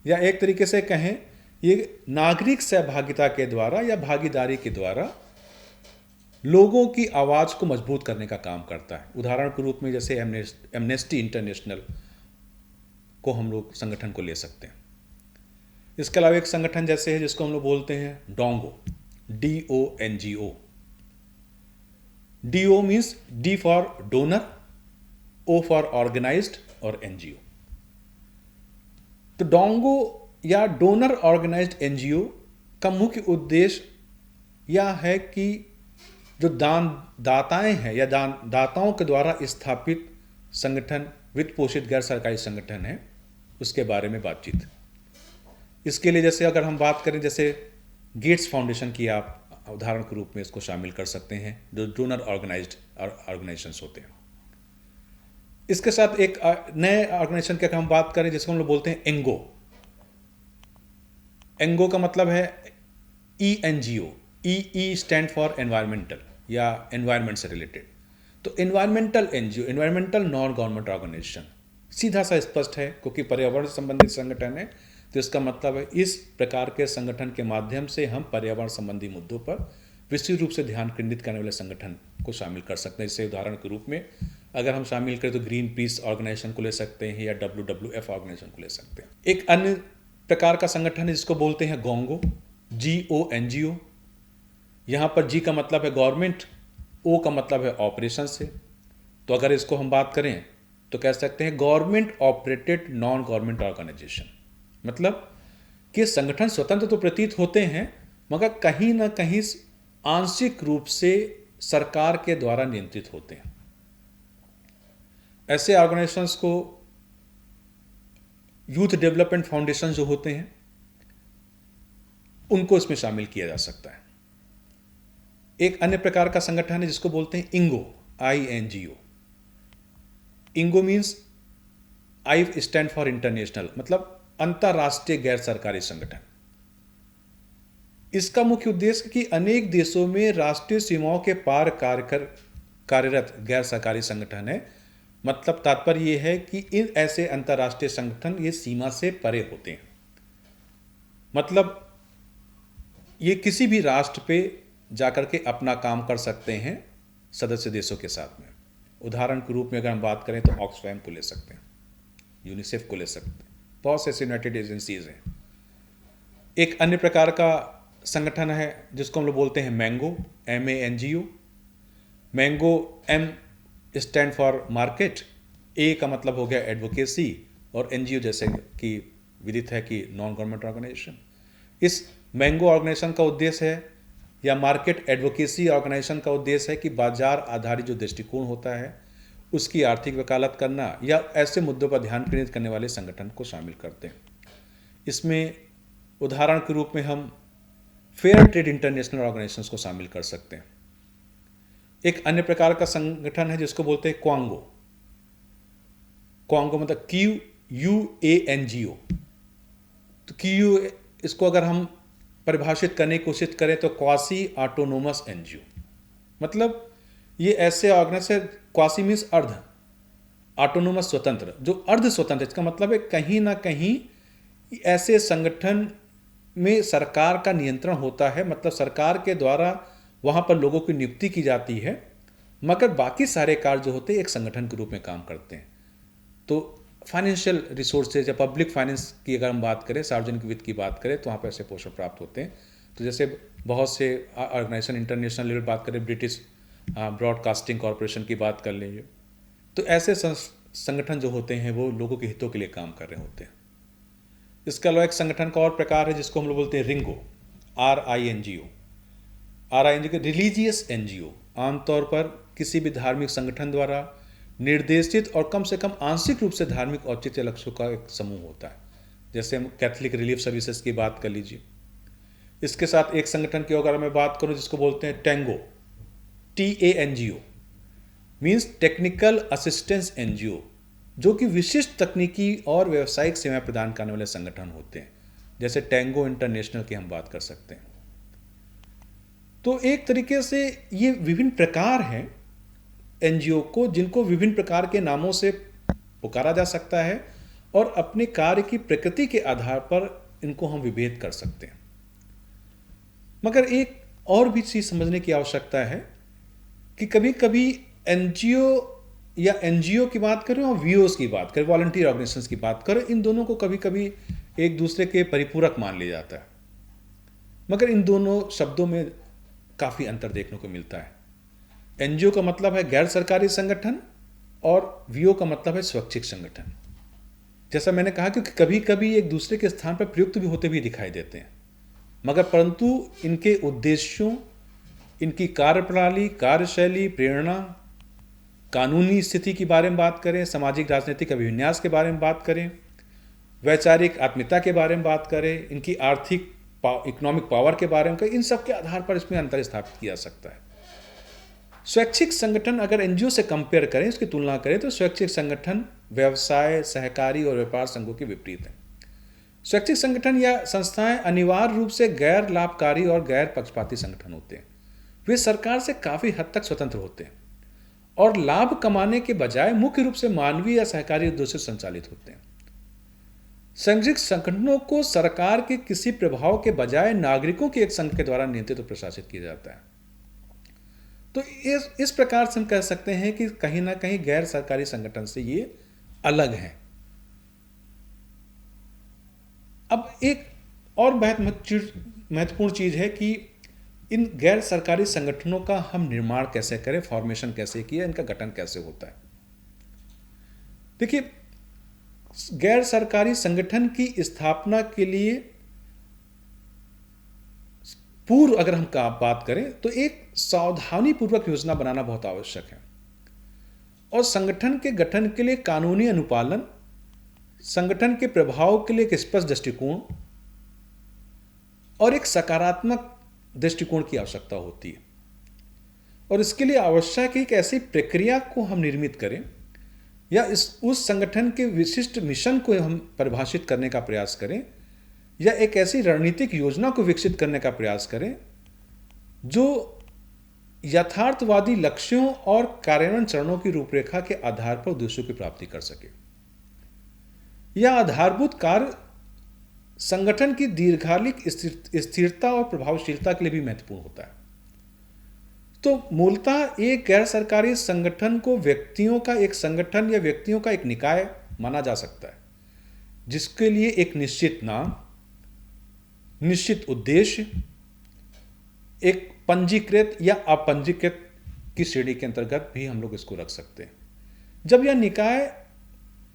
या एक तरीके से कहें ये नागरिक सहभागिता के द्वारा या भागीदारी के द्वारा लोगों की आवाज़ को मजबूत करने का काम करता है। उदाहरण के रूप में जैसे एमनेस्टी इंटरनेशनल को हम लोग संगठन को ले सकते हैं। इसके अलावा एक संगठन जैसे है जिसको हम लोग बोलते हैं DONGO, DONGO। DO means D for donor, O for organised और NGO। तो डोंगो या डोनर ऑर्गेनाइज्ड NGO का मुख्य उद्देश्य यह है कि जो दाताएं हैं या दाताओं के द्वारा स्थापित संगठन, वित्त पोषित गैर सरकारी संगठन है, उसके बारे में बातचीत। इसके लिए जैसे अगर हम बात करें जैसे गेट्स फाउंडेशन की आप उदाहरण के रूप में इसको शामिल कर सकते हैं, जो डोनर ऑर्गेनाइज्ड ऑर्गेनाइजेशंस होते हैं। इसके साथ एक नए ऑर्गेनाइजेशन की अगर हम बात करें जिसको हम लोग बोलते हैं एंगो। एंगो का मतलब है ENGO। E stand for environmental या एनवायरमेंट से रिलेटेड। तो environmental NGO, environmental non government organisation, सीधा सा स्पष्ट है क्योंकि पर्यावरण संबंधित संगठन है, तो इसका मतलब है इस प्रकार के संगठन के माध्यम से हम पर्यावरण संबंधी मुद्दों पर विस्तृत रूप से ध्यान केंद्रित करने वाले संगठन को शामिल कर सकते हैं। जैसे उदाहरण के रूप में अगर हम शामिल करें तो ग्रीन पीस ऑर्गेनाइजेशन को ले सकते हैं या WWF ऑर्गेनाइजेशन को ले सकते हैं। एक अन्य प्रकार का संगठन है जिसको बोलते हैं गोंगो, GONGO। यहाँ पर G का मतलब है गवर्नमेंट, O का मतलब है ऑपरेशन से। तो अगर इसको हम बात करें तो कह सकते हैं government operated non government organisation. मतलब कि संगठन स्वतंत्र तो प्रतीत होते हैं मगर कहीं ना कहीं आंशिक रूप से सरकार के द्वारा नियंत्रित होते हैं। ऐसे ऑर्गेनाइजेशंस को यूथ डेवलपमेंट फाउंडेशन जो होते हैं उनको इसमें शामिल किया जा सकता है। एक अन्य प्रकार का संगठन है जिसको बोलते हैं INGO, INGO। INGO means I stand for international, मतलब अंतरराष्ट्रीय गैर सरकारी संगठन। इसका मुख्य उद्देश्य कि अनेक देशों में राष्ट्रीय सीमाओं के पार कार्यरत गैर सरकारी संगठन है। मतलब तात्पर्य यह है कि इन ऐसे अंतरराष्ट्रीय संगठन ये सीमा से परे होते हैं। मतलब ये किसी भी राष्ट्र पे जाकर के अपना काम कर सकते हैं सदस्य देशों के साथ में। उदाहरण के रूप में अगर हम बात करें तो ऑक्सफैम को ले सकते हैं, यूनिसेफ को ले सकते हैं, बहुत से यूनाइटेड एजेंसीज हैं। एक अन्य प्रकार का संगठन है जिसको हम लोग बोलते हैं mango, MANGO। Mango M stand for market, A का मतलब हो गया एडवोकेसी और NGO जैसे कि विदित है कि नॉन गवर्नमेंट ऑर्गेनाइजेशन। इस मैंगो ऑर्गेनाइजेशन का उद्देश्य है या मार्केट एडवोकेसी ऑर्गेनाइजेशन का उद्देश्य है कि बाजार आधारित जो दृष्टिकोण होता है उसकी आर्थिक वकालत करना या ऐसे मुद्दों पर ध्यान केंद्रित करने वाले संगठन को शामिल करते हैं। इसमें उदाहरण के रूप में हम फेयर ट्रेड इंटरनेशनल ऑर्गेनाइजेशंस को शामिल कर सकते हैं। एक अन्य प्रकार का संगठन है जिसको बोलते हैं क्वांगो। क्वांगो मतलब QUANGO। तो QU इसको अगर हम परिभाषित करने की कोशिश करें तो क्वासी ऑटोनोमस NGO। मतलब ये ऐसे ऑर्गेनाइजेशन, क्वासी मीन्स अर्ध, ऑटोनोमस स्वतंत्र, जो अर्ध स्वतंत्र। इसका मतलब है कहीं ना कहीं ऐसे संगठन में सरकार का नियंत्रण होता है। मतलब सरकार के द्वारा वहाँ पर लोगों की नियुक्ति की जाती है मगर बाकी सारे कार्य जो होते हैं एक संगठन के रूप में काम करते हैं। तो फाइनेंशियल रिसोर्सेज या पब्लिक फाइनेंस की अगर हम बात करें, सार्वजनिक वित्त की बात करें तो वहाँ पर ऐसे पोषण प्राप्त होते हैं। तो जैसे बहुत से ऑर्गेनाइजेशन इंटरनेशनल लेवल बात करें, ब्रिटिश ब्रॉडकास्टिंग कॉरपोरेशन की बात कर लीजिए, तो ऐसे संगठन जो होते हैं वो लोगों के हितों के लिए काम कर रहे होते हैं। इसके अलावा एक संगठन का और प्रकार है जिसको हम लोग बोलते हैं रिंगो, RINGO। रिलीजियस NGO आमतौर पर किसी भी धार्मिक संगठन द्वारा निर्देशित और कम से कम आंशिक रूप से धार्मिक औचित्य लक्ष्यों का एक समूह होता है। जैसे हम कैथलिक रिलीफ सर्विसेज की बात कर लीजिए। इसके साथ एक संगठन की अगर मैं बात करूं जिसको बोलते हैं tango, TANGO means technical assistance NGO, जो कि विशिष्ट तकनीकी और व्यावसायिक सेवाएं प्रदान करने वाले संगठन होते हैं। जैसे टैंगो इंटरनेशनल की हम बात कर सकते हैं। तो एक तरीके से ये विभिन्न प्रकार हैं NGO को, जिनको विभिन्न प्रकार के नामों से पुकारा जा सकता है और अपने कार्य की प्रकृति के आधार पर इनको हम विभेद कर सकते हैं। मगर एक और भी चीज समझने की आवश्यकता है कि कभी कभी NGO या NGO की बात करें और VOs की बात करें, वॉलंटियर ऑर्गेनाइजेशंस की बात करें, इन दोनों को कभी कभी एक दूसरे के परिपूरक मान लिया जाता है। मगर इन दोनों शब्दों में काफ़ी अंतर देखने को मिलता है। NGO का मतलब है गैर सरकारी संगठन और VO का मतलब है स्वैच्छिक संगठन। जैसा मैंने कहा कि कभी कभी एक दूसरे के स्थान पर प्रयुक्त भी होते हुए दिखाई देते हैं, मगर परंतु इनके उद्देश्यों, इनकी कार्यप्रणाली, कार्यशैली, प्रेरणा, कानूनी स्थिति के बारे में बात करें, सामाजिक राजनीतिक अभिविन्यास के बारे में बात करें, वैचारिक आत्मीयता के बारे में बात करें, इनकी आर्थिक इकोनॉमिक पावर के बारे में, इन सब के आधार पर इसमें अंतर स्थापित किया जा सकता है। स्वैच्छिक संगठन अगर NGO से कंपेयर करें, इसकी तुलना करें, तो स्वैच्छिक संगठन व्यवसाय, सहकारी और व्यापार संघों के विपरीत है। स्वैच्छिक संगठन या संस्थाएं अनिवार्य रूप से गैर लाभकारी और गैर पक्षपाती संगठन होते हैं। वे सरकार से काफी हद तक स्वतंत्र होते हैं और लाभ कमाने के बजाय मुख्य रूप से मानवीय या सहकारी उद्देश्य से संचालित होते हैं। स्वैच्छिक संगठनों को सरकार के किसी प्रभाव के बजाय नागरिकों के एक संघ के द्वारा नियंत्रित और प्रशासित किया जाता है। तो इस प्रकार से हम कह सकते हैं कि कहीं ना कहीं गैर सरकारी संगठन से ये अलग हैं। अब एक और महत्वपूर्ण चीज़ है कि इन गैर सरकारी संगठनों का हम निर्माण कैसे करें, फॉर्मेशन कैसे किया, इनका गठन कैसे होता है। देखिए, गैर सरकारी संगठन की स्थापना के लिए पूर्व अगर हम बात करें तो एक सावधानी पूर्वक योजना बनाना बहुत आवश्यक है, और संगठन के गठन के लिए कानूनी अनुपालन, संगठन के प्रभाव के लिए एक स्पष्ट दृष्टिकोण और एक सकारात्मक दृष्टिकोण की आवश्यकता होती है। और इसके लिए आवश्यक है कि ऐसी प्रक्रिया को हम निर्मित करें या उस संगठन के विशिष्ट मिशन को हम परिभाषित करने का प्रयास करें, या एक ऐसी रणनीतिक योजना को विकसित करने का प्रयास करें जो यथार्थवादी लक्ष्यों और कार्यान्वयन चरणों की रूपरेखा के आधार पर उद्देश्यों की प्राप्ति कर सके। यह आधारभूत कार्य संगठन की दीर्घकालिक स्थिरता और प्रभावशीलता के लिए भी महत्वपूर्ण होता है। तो मूलतः एक गैर सरकारी संगठन को व्यक्तियों का एक संगठन या व्यक्तियों का एक निकाय माना जा सकता है, जिसके लिए एक निश्चित नाम, निश्चित उद्देश्य, एक पंजीकृत या अपंजीकृत की श्रेणी के अंतर्गत भी हम लोग इसको रख सकते हैं। जब यह निकाय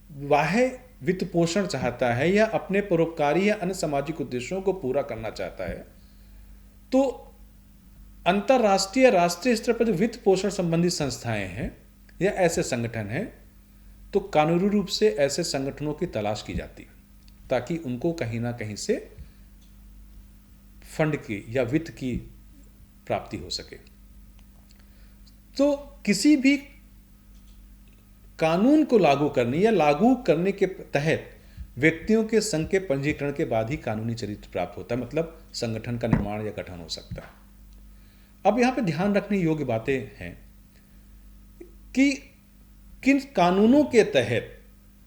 बाह्य वित्त पोषण चाहता है या अपने परोपकारी या अन्य सामाजिक उद्देश्यों को पूरा करना चाहता है, तो अंतरराष्ट्रीय राष्ट्रीय स्तर पर जो वित्त पोषण संबंधी संस्थाएं हैं या ऐसे संगठन हैं, तो कानूनी रूप से ऐसे संगठनों की तलाश की जाती है ताकि उनको कहीं ना कहीं से फंड की या वित्त की प्राप्ति हो सके। तो किसी भी कानून को लागू करने या लागू करने के तहत व्यक्तियों के संघ के पंजीकरण के बाद ही कानूनी चरित्र प्राप्त होता है, मतलब संगठन का निर्माण या गठन हो सकता है। अब यहां पे ध्यान रखने योग्य बातें हैं कि किन कानूनों के तहत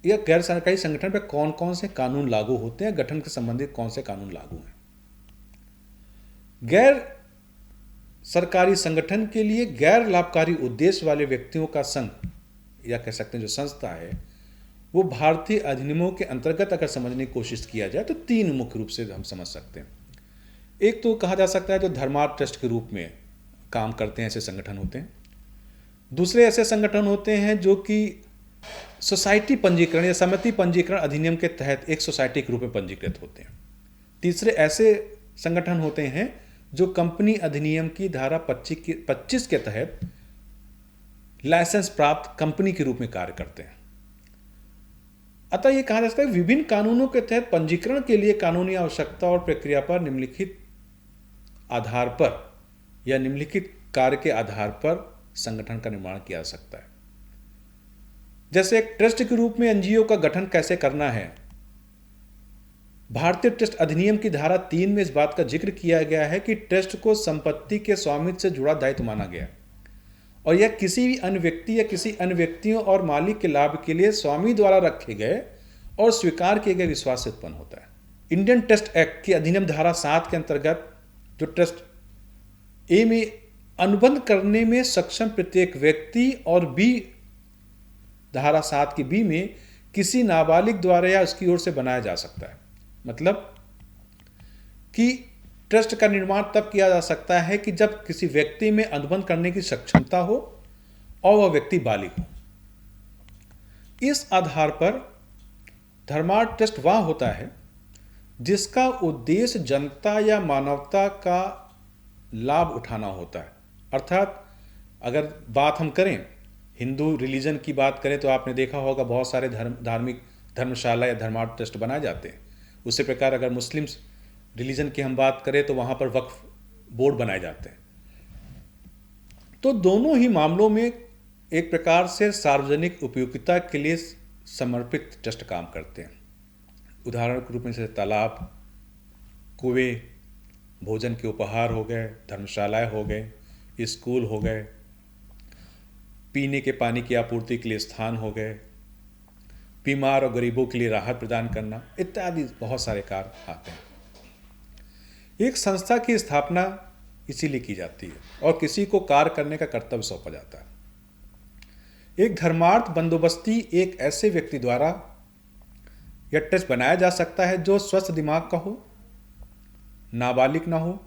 या गैर सरकारी संगठन पर कौन कौन से कानून लागू होते हैं, गठन के संबंधित कौन से कानून लागू हैं। गैर सरकारी संगठन के लिए गैर लाभकारी उद्देश्य वाले व्यक्तियों का संघ या कह सकते हैं जो संस्था है, वो भारतीय अधिनियमों के अंतर्गत अगर समझने की कोशिश किया जाए तो तीन मुख्य रूप से हम समझ सकते हैं। एक तो कहा जा सकता है जो धर्मार्थ ट्रस्ट के रूप में काम करते हैं, ऐसे संगठन होते हैं। दूसरे ऐसे संगठन होते हैं जो कि सोसाइटी पंजीकरण या समिति पंजीकरण अधिनियम के तहत एक सोसाइटी के रूप में पंजीकृत होते हैं। तीसरे ऐसे संगठन होते हैं जो कंपनी अधिनियम की धारा 25 के तहत लाइसेंस प्राप्त कंपनी के रूप में कार्य करते हैं। अतः यह कहा जा सकता है विभिन्न कानूनों के तहत पंजीकरण के लिए कानूनी आवश्यकता और प्रक्रिया पर निम्नलिखित आधार पर या निम्नलिखित कार्य के आधार पर संगठन का निर्माण किया जा सकता है। जैसे एक ट्रस्ट के रूप में एनजीओ का गठन कैसे करना है, भारतीय ट्रस्ट अधिनियम की धारा 3 में इस बात का जिक्र किया गया है कि ट्रस्ट को संपत्ति के स्वामित्व से जुड़ा दायित्व माना गया और यह किसी भी अन्य व्यक्ति या किसी अन्य व्यक्तियों और मालिक के लाभ के लिए स्वामी द्वारा रखे गए और स्वीकार किए गए विश्वास से उत्पन्न होता है। इंडियन ट्रस्ट एक्ट की अधिनियम धारा 7 के अंतर्गत जो ट्रस्ट ए में अनुबंध करने में सक्षम प्रत्येक व्यक्ति और बी धारा 7 की बी में किसी नाबालिग द्वारा या उसकी ओर से बनाया जा सकता है। मतलब कि ट्रस्ट का निर्माण तब किया जा सकता है कि जब किसी व्यक्ति में अनुबंध करने की सक्षमता हो और वह व्यक्ति बालिग हो। इस आधार पर धर्मार्थ ट्रस्ट वह होता है जिसका उद्देश्य जनता या मानवता का लाभ उठाना होता है। अर्थात अगर बात हम करें हिंदू रिलीजन की बात करें तो आपने देखा होगा बहुत सारे धार्मिक धर्मशाला या धर्मार्थ ट्रस्ट बनाए जाते हैं। उसी प्रकार अगर मुस्लिम रिलीजन की हम बात करें तो वहाँ पर वक्फ बोर्ड बनाए जाते हैं। तो दोनों ही मामलों में एक प्रकार से सार्वजनिक उपयोगिता के लिए समर्पित ट्रस्ट काम करते हैं। उदाहरण के रूप में जैसे तालाब, कुएं, भोजन के उपहार हो गए, धर्मशालाएं हो गए, स्कूल हो गए, पीने के पानी की आपूर्ति के लिए स्थान हो गए, बीमार और गरीबों के लिए राहत प्रदान करना इत्यादि बहुत सारे कार्य आते हैं। एक संस्था की स्थापना इसीलिए की जाती है और किसी को कार्य करने का कर्तव्य सौंपा जाता है। एक धर्मार्थ बंदोबस्ती एक ऐसे व्यक्ति द्वारा यह ट्रस्ट बनाया जा सकता है जो स्वस्थ दिमाग का हो, नाबालिग ना हो,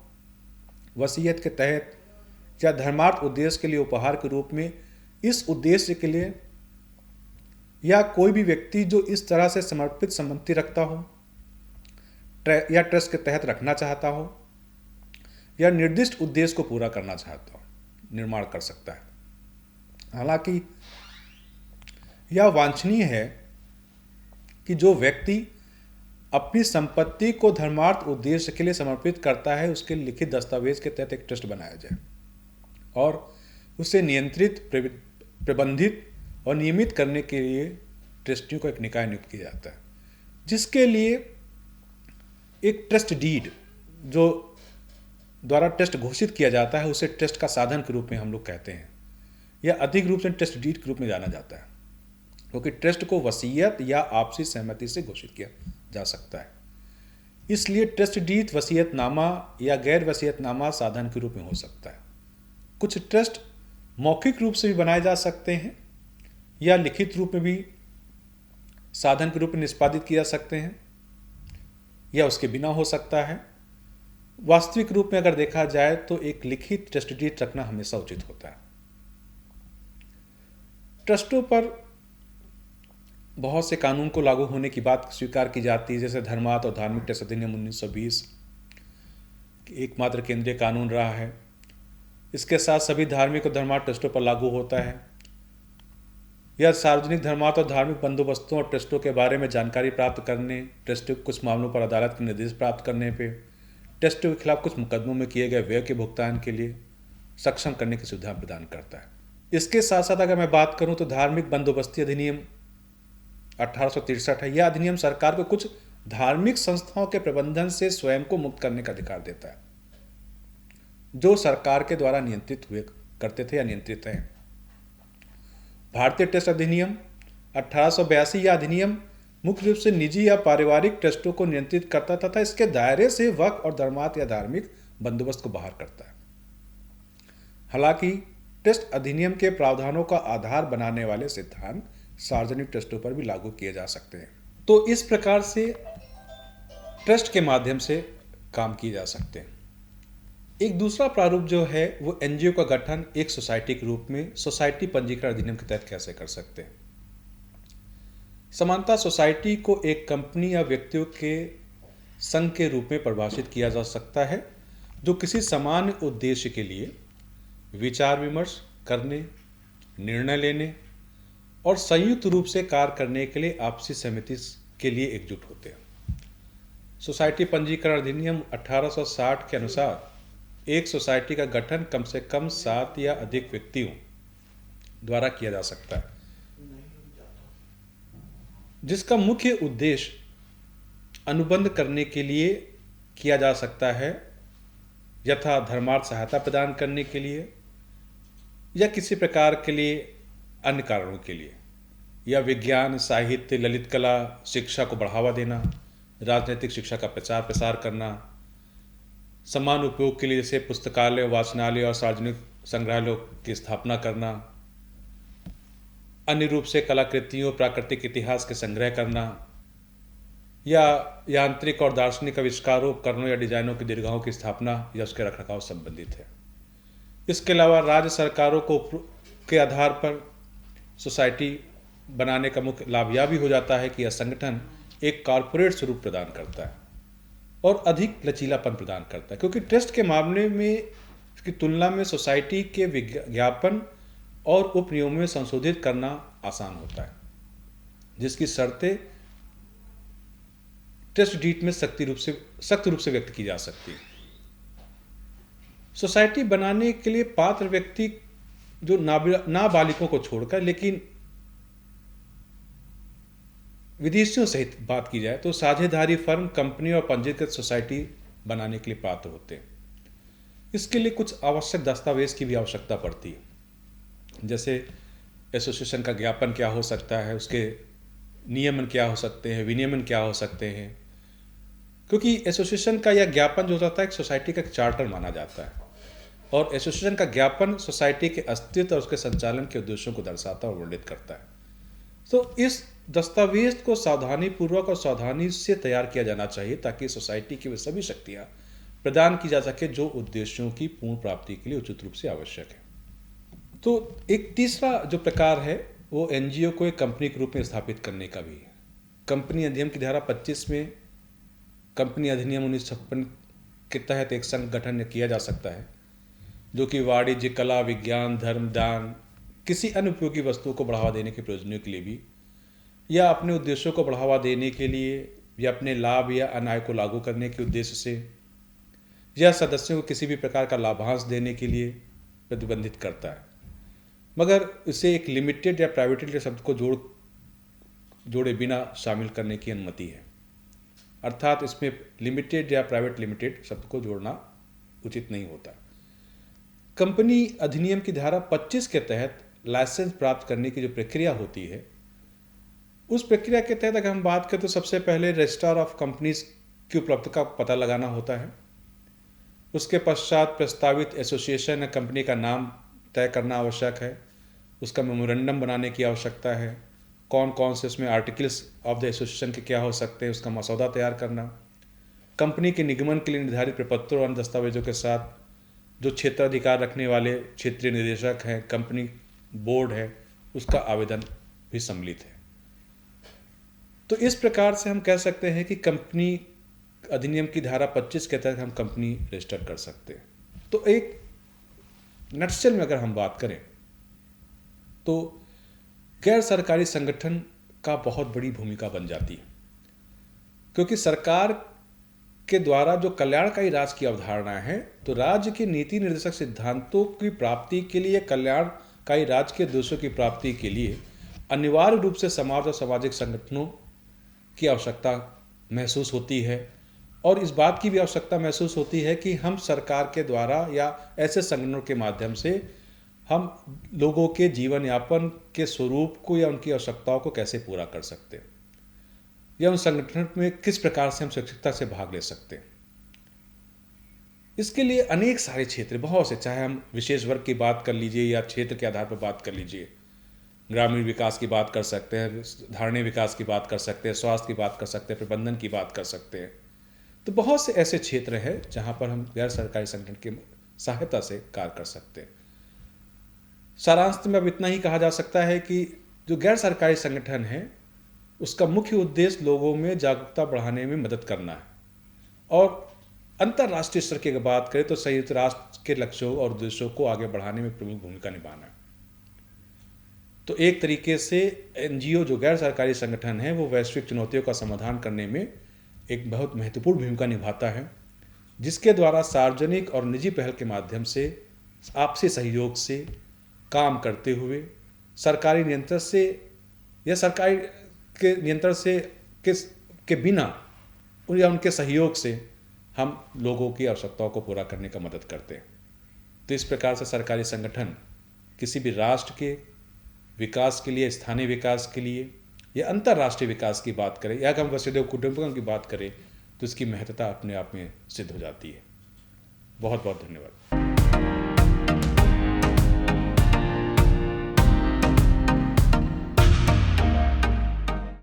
वसीयत के तहत या धर्मार्थ उद्देश्य के लिए उपहार के रूप में, इस उद्देश्य के लिए, या कोई भी व्यक्ति जो इस तरह से समर्पित संपत्ति रखता हो या ट्रस्ट के तहत रखना चाहता हो या निर्दिष्ट उद्देश्य को पूरा करना चाहता हो, निर्माण कर सकता है। हालांकि यह वांछनीय है कि जो व्यक्ति अपनी संपत्ति को धर्मार्थ उद्देश्य के लिए समर्पित करता है उसके लिखित दस्तावेज के तहत एक ट्रस्ट बनाया जाए और उसे नियंत्रित, प्रबंधित और नियमित करने के लिए ट्रस्टियों को एक निकाय नियुक्त किया जाता है, जिसके लिए एक ट्रस्ट डीड जो द्वारा ट्रस्ट घोषित किया जाता है उसे ट्रस्ट का साधन के रूप में हम लोग कहते हैं, या अधिक रूप से ट्रस्ट डीड के रूप में जाना जाता है, क्योंकि ट्रस्ट को वसीयत या आपसी सहमति से घोषित किया जा सकता है। इसलिए ट्रस्ट डीड वसीयतनामा या गैर वसीयतनामा साधन के रूप में हो सकता है। कुछ ट्रस्ट मौखिक रूप से भी बनाए जा सकते हैं या लिखित रूप में भी साधन के रूप में निष्पादित किए जा सकते हैं या उसके बिना हो सकता है। वास्तविक रूप में अगर देखा जाए तो एक लिखित ट्रस्ट डीड रखना हमेशा उचित होता है। ट्रस्टों पर बहुत से कानून को लागू होने की बात स्वीकार की जाती है, जैसे धर्मार्थ और धार्मिक ट्रस्ट अधिनियम 1920 एकमात्र केंद्रीय कानून रहा है। इसके साथ सभी धार्मिक और धर्मार्थ ट्रस्टों पर लागू होता है। यह सार्वजनिक धर्मार्थ और धार्मिक बंदोबस्तों और ट्रस्टों के बारे में जानकारी प्राप्त करने, ट्रस्ट के कुछ मामलों पर अदालत के निर्देश प्राप्त करने पे, ट्रस्टों के खिलाफ कुछ मुकदमों में किए गए व्यय के भुगतान के लिए सक्षम करने की सुविधा प्रदान करता है। इसके साथ साथ अगर मैं बात करूं तो धार्मिक बंदोबस्ती अधिनियम 1863 है। यह अधिनियम सरकार को कुछ धार्मिक संस्थाओं के प्रबंधन से स्वयं को मुक्त करने का अधिकार देता है, जो सरकार के द्वारा नियंत्रित हुए करते थे या नियंत्रित हैं। भारतीय ट्रस्ट अधिनियम 1882 यह अधिनियम मुख्य रूप से निजी या पारिवारिक ट्रस्टों को नियंत्रित करता तथा इसके दायरे से वक्फ और धर्मार्थ या धार्मिक बंदोबस्त को बाहर करता है। हालांकि ट्रस्ट अधिनियम के प्रावधानों का आधार बनाने वाले सिद्धांत सार्वजनिक ट्रस्टों पर भी लागू किए जा सकते हैं। तो इस प्रकार से ट्रस्ट के माध्यम से काम किए जा सकते हैं। एक दूसरा प्रारूप जो है वो एनजीओ का गठन एक सोसाइटी के रूप में सोसाइटी पंजीकरण अधिनियम के तहत कैसे कर सकते हैं। समानता सोसाइटी को एक कंपनी या व्यक्तियों के संघ के रूप में परिभाषित किया जा सकता है जो किसी सामान्य उद्देश्य के लिए विचार विमर्श करने, निर्णय लेने और संयुक्त रूप से कार्य करने के लिए आपसी सहमति के लिए एकजुट होते हैं। सोसाइटी पंजीकरण अधिनियम 1860 के अनुसार एक सोसाइटी का गठन कम से कम 7 या अधिक व्यक्तियों द्वारा किया जा सकता है, जिसका मुख्य उद्देश्य अनुबंध करने के लिए किया जा सकता है, यथा धर्मार्थ सहायता प्रदान करने के लिए या किसी प्रकार के लिए अन्य कारणों के लिए, या विज्ञान, साहित्य, ललित कला, शिक्षा को बढ़ावा देना, राजनीतिक शिक्षा का प्रचार प्रसार करना, समान उपयोग के लिए जैसे पुस्तकालय, वाचनालय और सार्वजनिक संग्रहालयों की स्थापना करना, अन्य रूप से कलाकृतियों, प्राकृतिक इतिहास के संग्रह करना, या यांत्रिक और दार्शनिक आविष्कारों, उपकरणों या डिजाइनों की दीर्घाओं की स्थापना या उसके रखरखाव संबंधित है। इसके अलावा राज्य सरकारों को के आधार पर सोसाइटी बनाने का मुख्य लाभ यह भी हो जाता है कि यह संगठन एक कॉरपोरेट स्वरूप प्रदान करता है और अधिक लचीलापन प्रदान करता है, क्योंकि ट्रस्ट के मामले में इसकी तुलना में सोसाइटी के विज्ञापन और उपनियमों में संशोधित करना आसान होता है, जिसकी शर्तें ट्रस्ट डीड में सख्त रूप से व्यक्त की जा सकती है। सोसाइटी बनाने के लिए पात्र व्यक्ति जो नाबालिगों को छोड़कर, लेकिन विदेशियों सहित बात की जाए तो साझेदारी फर्म, कंपनी और पंजीकृत सोसाइटी बनाने के लिए पात्र होते हैं। इसके लिए कुछ आवश्यक दस्तावेज की भी आवश्यकता पड़ती है, जैसे एसोसिएशन का ज्ञापन क्या हो सकता है, उसके नियमन क्या हो सकते हैं, विनियमन क्या हो सकते हैं, क्योंकि एसोसिएशन का यह ज्ञापन जो होता है एक सोसाइटी का चार्टर माना जाता है और एसोसिएशन का ज्ञापन सोसाइटी के अस्तित्व और उसके संचालन के उद्देश्यों को दर्शाता और वर्णित करता है। तो इस दस्तावेज को सावधानीपूर्वक और सावधानी से तैयार किया जाना चाहिए ताकि सोसाइटी की वे सभी शक्तियाँ प्रदान की जा सके जो उद्देश्यों की पूर्ण प्राप्ति के लिए उचित रूप से आवश्यक है। तो एक तीसरा जो प्रकार है वो एनजीओ को एक कंपनी के रूप में स्थापित करने का भी है। कंपनी अधिनियम की धारा 25 में कंपनी अधिनियम 1956 के तहत एक संगठन किया जा सकता है जो कि वाणिज्य, कला, विज्ञान, धर्म, दान, किसी अन्य उपयोगी वस्तुओं को बढ़ावा देने के प्रयोजनों के लिए भी, या अपने उद्देश्यों को बढ़ावा देने के लिए, या अपने लाभ या अनाय को लागू करने के उद्देश्य से, या सदस्यों को किसी भी प्रकार का लाभांश देने के लिए प्रतिबंधित करता है, मगर इसे एक लिमिटेड या प्राइवेटेड शब्द को जोड़े बिना शामिल करने की अनुमति है। अर्थात इसमें लिमिटेड या प्राइवेट लिमिटेड शब्द को जोड़ना उचित नहीं होता। कंपनी अधिनियम की धारा 25 के तहत लाइसेंस प्राप्त करने की जो प्रक्रिया होती है, उस प्रक्रिया के तहत अगर हम बात करें तो सबसे पहले रजिस्ट्रार ऑफ कंपनीज की उपलब्धता का पता लगाना होता है। उसके पश्चात प्रस्तावित एसोसिएशन या कंपनी का नाम तय करना आवश्यक है। उसका मेमोरेंडम बनाने की आवश्यकता है। कौन कौन से उसमें आर्टिकल्स ऑफ द एसोसिएशन के क्या हो सकते हैं, उसका मसौदा तैयार करना। कंपनी के निगमन के लिए निर्धारित प्रपत्रों और दस्तावेजों के साथ जो क्षेत्राधिकार रखने वाले क्षेत्रीय निदेशक हैं, कंपनी बोर्ड है, उसका आवेदन भी सम्मिलित है। तो इस प्रकार से हम कह सकते हैं कि कंपनी अधिनियम की धारा 25 के तहत हम कंपनी रजिस्टर कर सकते हैं। तो एक नटशेल में अगर हम बात करें तो गैर सरकारी संगठन का बहुत बड़ी भूमिका बन जाती है, क्योंकि सरकार के द्वारा जो कल्याणकारी राज्य की अवधारणा है, तो राज्य के नीति निर्देशक सिद्धांतों की प्राप्ति के लिए, कल्याणकारी राज्य के उद्देश्यों की प्राप्ति के लिए अनिवार्य रूप से समाज और सामाजिक संगठनों की आवश्यकता महसूस होती है। और इस बात की भी आवश्यकता महसूस होती है कि हम सरकार के द्वारा या ऐसे संगठनों के माध्यम से हम लोगों के जीवन यापन के स्वरूप को या उनकी आवश्यकताओं को कैसे पूरा कर सकते हैं, या उन संगठन में किस प्रकार से हम स्वच्छता से भाग ले सकते हैं। इसके लिए अनेक सारे क्षेत्र, बहुत से, चाहे हम विशेष वर्ग की बात कर लीजिए या क्षेत्र के आधार पर बात कर लीजिए, ग्रामीण विकास की बात कर सकते हैं, धारणीय विकास की बात कर सकते हैं, स्वास्थ्य की बात कर सकते हैं, प्रबंधन की बात कर सकते हैं। तो बहुत से ऐसे क्षेत्र हैं जहाँ पर हम गैर सरकारी संगठन की सहायता से कार्य कर सकते हैं। सारांश में अब इतना ही कहा जा सकता है कि जो गैर सरकारी संगठन है उसका मुख्य उद्देश्य लोगों में जागरूकता बढ़ाने में मदद करना है, और अंतर्राष्ट्रीय स्तर की बात करें तो संयुक्त राष्ट्र के लक्ष्यों और उद्देश्यों को आगे बढ़ाने में प्रमुख भूमिका निभाना है। तो एक तरीके से एनजीओ जो गैर सरकारी संगठन है वो वैश्विक चुनौतियों का समाधान करने में एक बहुत महत्वपूर्ण भूमिका निभाता है, जिसके द्वारा सार्वजनिक और निजी पहल के माध्यम से आपसी सहयोग से काम करते हुए सरकारी नियंत्रण से या सरकारी के नियंत्रण से के बिना या उनके सहयोग से हम लोगों की आवश्यकताओं को पूरा करने का मदद करते हैं। तो इस प्रकार से सरकारी संगठन किसी भी राष्ट्र के विकास के लिए, स्थानीय विकास के लिए या अंतर्राष्ट्रीय विकास की बात करें, या हम वसुधैव कुटुंबकम की बात करें, तो इसकी महत्ता अपने आप में सिद्ध हो जाती है। बहुत बहुत धन्यवाद।